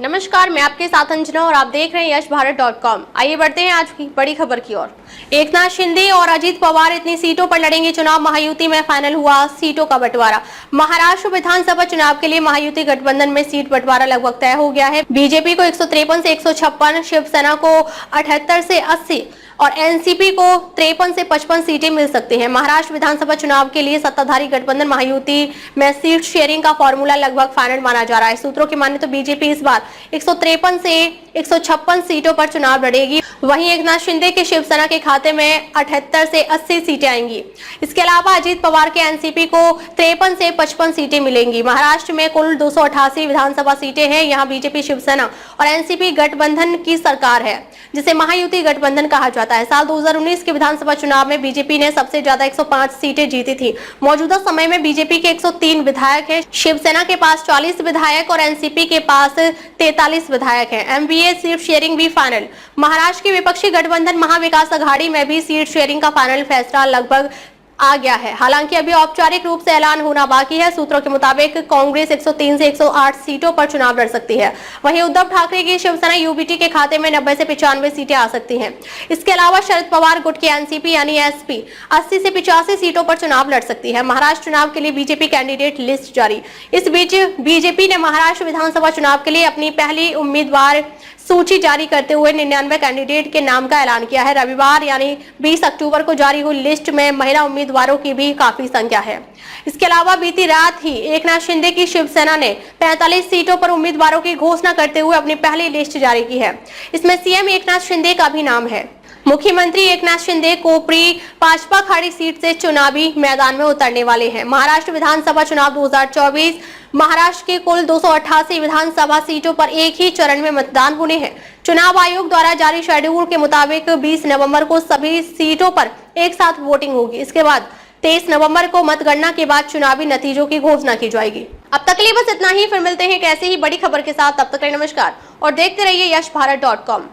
नमस्कार, मैं आपके साथ अंजना और आप देख रहे हैं यशभारत.com। आइए बढ़ते हैं आज की बड़ी खबर की ओर। एकनाथ शिंदे और अजीत पवार इतनी सीटों पर लड़ेंगे चुनाव, महायुति में फाइनल हुआ सीटों का बंटवारा। महाराष्ट्र विधानसभा चुनाव के लिए महायुति गठबंधन में सीट बंटवारा लगभग तय हो गया है। बीजेपी को 153 से 156, शिवसेना को 78 से 80 और एनसीपी को 53 से 55 सीटें मिल सकती हैं। महाराष्ट्र विधानसभा चुनाव के लिए सत्ताधारी गठबंधन महायुति में सीट शेयरिंग का फॉर्मूला लगभग फाइनल माना जा रहा है। सूत्रों की माने तो बीजेपी इस बार 153 से 156 सीटों पर चुनाव लड़ेगी। वहीं एकनाथ शिंदे के शिवसेना के खाते में 78 से 80 सीटें आएंगी। इसके अलावा अजीत पवार के एनसीपी को 53 से 55 सीटें मिलेंगी। महाराष्ट्र में कुल 288 विधानसभा सीटें हैं। यहाँ बीजेपी, शिवसेना और एनसीपी गठबंधन की सरकार है, जिसे महायुति गठबंधन कहा जाता है। साल 2019 के विधानसभा चुनाव में बीजेपी ने सबसे ज्यादा 105 सीटें जीती थी। मौजूदा समय में बीजेपी के 103 विधायक हैं, शिवसेना के पास 40 विधायक और एनसीपी के पास 43 विधायक हैं। एमवीए सीट शेयरिंग भी फाइनल। महाराष्ट्र की विपक्षी गठबंधन महाविकास अघाड़ी में भी सीट शेयरिंग का फाइनल फैसला लगभग आ गया है। हालांकि अभी औपचारिक रूप से ऐलान होना बाकी है। सूत्रों के मुताबिक कांग्रेस 103 से 108 सीटों पर चुनाव लड़ सकती है। वहीं उद्धव ठाकरे की शिवसेना यूबीटी के खाते में 90 से 95 सीटें आ सकती हैं। इसके अलावा शरद पवार गुट की एनसीपी यानी एसपी 80 से 85 सीटों पर चुनाव लड़ सकती है। महाराष्ट्र चुनाव के लिए बीजेपी कैंडिडेट लिस्ट जारी। इस बीच बीजेपी ने महाराष्ट्र विधानसभा चुनाव के लिए अपनी पहली उम्मीदवार सूची जारी करते हुए 99 कैंडिडेट के नाम का ऐलान किया है। रविवार यानी 20 अक्टूबर को जारी हुई लिस्ट में महिला उम्मीदवारों की भी काफी संख्या है। इसके अलावा बीती रात ही एकनाथ शिंदे की शिवसेना ने 45 सीटों पर उम्मीदवारों की घोषणा करते हुए अपनी पहली लिस्ट जारी की है। इसमें सीएम एकनाथ शिंदे का भी नाम है। मुख्यमंत्री एकनाथ शिंदे कोपरी पाचपा खाड़ी सीट से चुनावी मैदान में उतरने वाले हैं। महाराष्ट्र विधानसभा चुनाव 2024। महाराष्ट्र के कुल 288 विधानसभा सीटों पर एक ही चरण में मतदान होने हैं। चुनाव आयोग द्वारा जारी शेड्यूल के मुताबिक 20 नवंबर को सभी सीटों पर एक साथ वोटिंग होगी। इसके बाद 23 नवंबर को मतगणना के बाद चुनावी नतीजों की घोषणा की जाएगी। अब तक के लिए बस इतना ही। फिर मिलते हैं एक ऐसी ही बड़ी खबर के साथ। तब तक के लिए नमस्कार और देखते रहिए यशभारत.com।